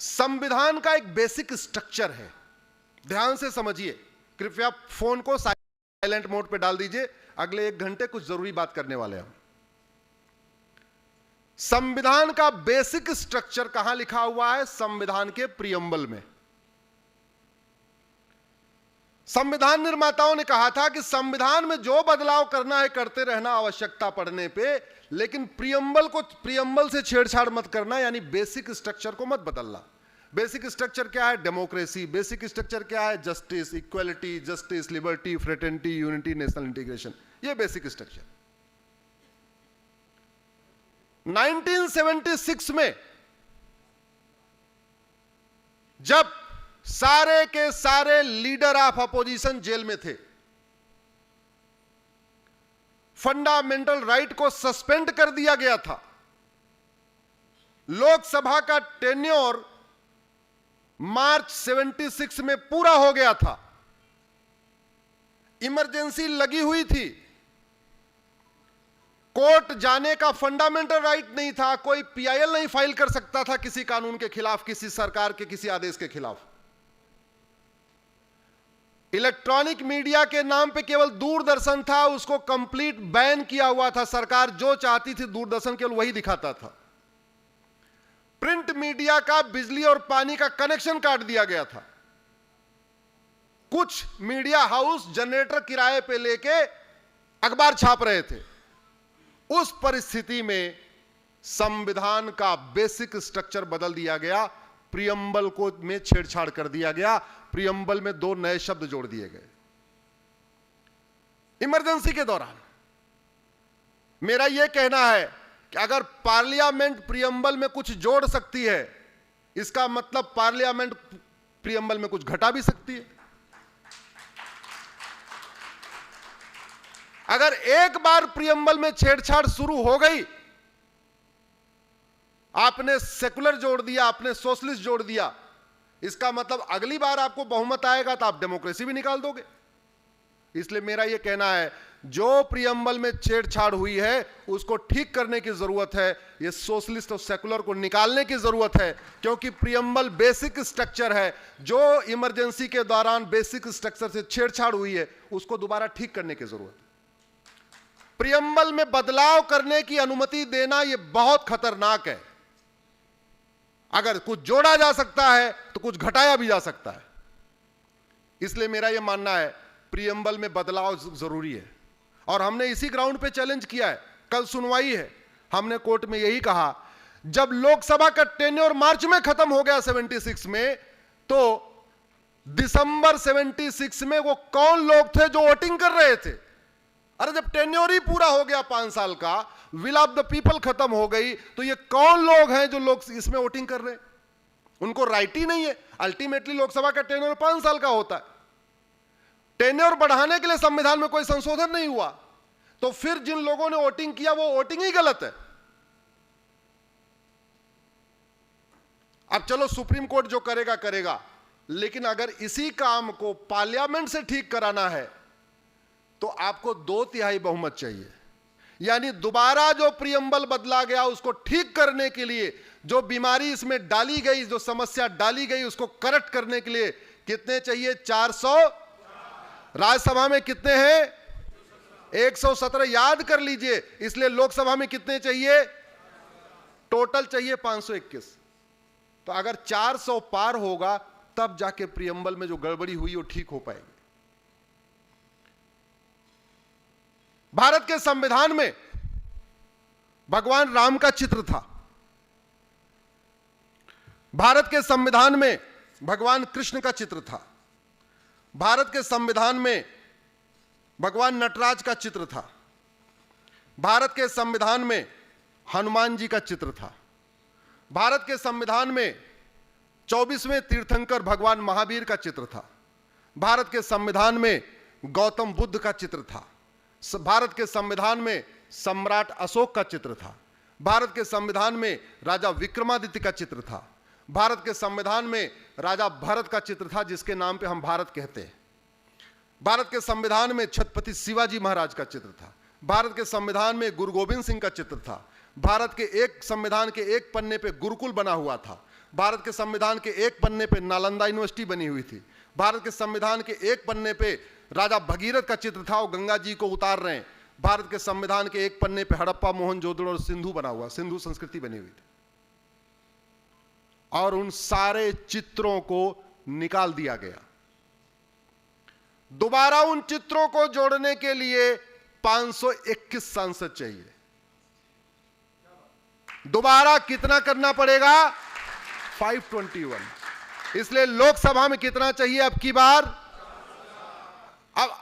संविधान का एक बेसिक स्ट्रक्चर है, ध्यान से समझिए। कृपया फोन को साइलेंट मोड पे डाल दीजिए, अगले 1 घंटे कुछ जरूरी बात करने वाले हैं हम। संविधान का बेसिक स्ट्रक्चर कहां लिखा हुआ है? संविधान के प्रियम्बल में। संविधान निर्माताओं ने कहा था कि संविधान में जो बदलाव करना है करते रहना आवश्यकता पड़ने पे, लेकिन प्रियम्बल से छेड़छाड़ मत करना, यानी बेसिक स्ट्रक्चर को मत बदलना। बेसिक स्ट्रक्चर क्या है? डेमोक्रेसी। बेसिक स्ट्रक्चर क्या है? Justice, equality, justice, liberty, fraternity, unity, national integration. ये बेसिक स्ट्रक्चर। 1976 में जब सारे के सारे लीडर ऑफ अपोजिशन जेल में थे, फंडामेंटल राइट को सस्पेंड कर दिया गया था, लोकसभा का टेन्योर मार्च 76 में पूरा हो गया था, इमरजेंसी लगी हुई थी, कोर्ट जाने का फंडामेंटल राइट नहीं था, कोई पीआईएल नहीं फाइल कर सकता था किसी कानून के खिलाफ, किसी सरकार के किसी आदेश के खिलाफ। इलेक्ट्रॉनिक मीडिया के नाम पे केवल दूरदर्शन था, उसको कंप्लीट बैन किया हुआ था। सरकार जो चाहती थी दूरदर्शन केवल वही दिखाता था। प्रिंट मीडिया का बिजली और पानी का कनेक्शन काट दिया गया था। कुछ मीडिया हाउस जनरेटर किराए पे लेके अखबार छाप रहे थे। उस परिस्थिति में संविधान का बेसिक स्ट्रक्चर बदल दिया गया, प्रियम्बल को में छेड़छाड़ कर दिया गया, प्रियम्बल में 2 नए शब्द जोड़ दिए गए। इमरजेंसी के दौरान मेरा यह कहना है कि अगर पार्लियामेंट प्रियम्बल में कुछ जोड़ सकती है, इसका मतलब पार्लियामेंट प्रियम्बल में कुछ घटा भी सकती है। अगर एक बार प्रियम्बल में छेड़छाड़ शुरू हो गई, आपने सेकुलर जोड़ दिया, आपने सोशलिस्ट जोड़ दिया, इसका मतलब अगली बार आपको बहुमत आएगा तो आप डेमोक्रेसी भी निकाल दोगे। इसलिए मेरा यह कहना है, जो प्रियम्बल में छेड़छाड़ हुई है उसको ठीक करने की जरूरत है, ये सोशलिस्ट और सेकुलर को निकालने की जरूरत है, क्योंकि प्रियम्बल बेसिक स्ट्रक्चर है। जो इमरजेंसी के दौरान बेसिक स्ट्रक्चर से छेड़छाड़ हुई है उसको दोबारा ठीक करने की जरूरत है। प्रियम्बल में बदलाव करने की अनुमति देना यह बहुत खतरनाक है। अगर कुछ जोड़ा जा सकता है तो कुछ घटाया भी जा सकता है। इसलिए मेरा यह मानना है प्रियम्बल में बदलाव जरूरी है, और हमने इसी ग्राउंड पे चैलेंज किया है। कल सुनवाई है, हमने कोर्ट में यही कहा, जब लोकसभा का टेन्योर मार्च में खत्म हो गया 76 में, तो दिसंबर 76 में वो कौन लोग थे जो वोटिंग कर रहे थे? अरे जब टेन्योर ही पूरा हो गया 5 साल का, विल ऑफ द पीपल खत्म हो गई, तो ये कौन लोग हैं जो लोग इसमें वोटिंग कर रहे हैं? उनको राइट ही नहीं है। अल्टीमेटली लोकसभा का टेन्योर 5 साल का होता है। टेन्योर बढ़ाने के लिए संविधान में कोई संशोधन नहीं हुआ, तो फिर जिन लोगों ने वोटिंग किया वो वोटिंग ही गलत है। अब चलो सुप्रीम कोर्ट जो करेगा करेगा, लेकिन अगर इसी काम को पार्लियामेंट से ठीक कराना है तो आपको 2/3 बहुमत चाहिए। यानी दोबारा जो प्रियम्बल बदला गया उसको ठीक करने के लिए, जो बीमारी इसमें डाली गई, जो समस्या डाली गई, उसको करेक्ट करने के लिए कितने चाहिए? 400। राज्यसभा में कितने हैं? 117। याद कर लीजिए। इसलिए लोकसभा में कितने चाहिए? टोटल चाहिए 521। तो अगर 400 पार होगा तब जाके प्रियम्बल में जो गड़बड़ी हुई वो ठीक हो पाएगी। भारत के संविधान में भगवान राम का चित्र था। भारत के संविधान में भगवान कृष्ण का चित्र था। भारत के संविधान में भगवान नटराज का चित्र था। भारत के संविधान में हनुमान जी का चित्र था। भारत के संविधान में 24वें तीर्थंकर भगवान महावीर का चित्र था। भारत के संविधान में गौतम बुद्ध का चित्र था। भारत के संविधान में सम्राट अशोक का चित्र था। भारत के संविधान में राजा विक्रमादित्य का चित्र था। भारत के संविधान में राजा भरत का चित्र था, जिसके नाम पे हम भारत कहते हैं। भारत के संविधान में छत्रपति शिवाजी महाराज का चित्र था। भारत के संविधान में गुरु गोविंद सिंह का चित्र था। भारत के एक संविधान के एक पन्ने पे गुरुकुल बना हुआ था। भारत के संविधान के एक पन्ने पे नालंदा यूनिवर्सिटी बनी हुई थी। भारत के संविधान के एक पन्ने पे राजा भगीरथ का चित्र था, वो गंगा जी को उतार रहे हैं। भारत के संविधान के एक पन्ने पे हड़प्पा, मोहनजोदड़ो और सिंधु बना हुआ, सिंधु संस्कृति बनी हुई थी। और उन सारे चित्रों को निकाल दिया गया। दोबारा उन चित्रों को जोड़ने के लिए 521 सांसद चाहिए। दोबारा कितना करना पड़ेगा? 521। इसलिए लोकसभा में कितना चाहिए अब की बार? अब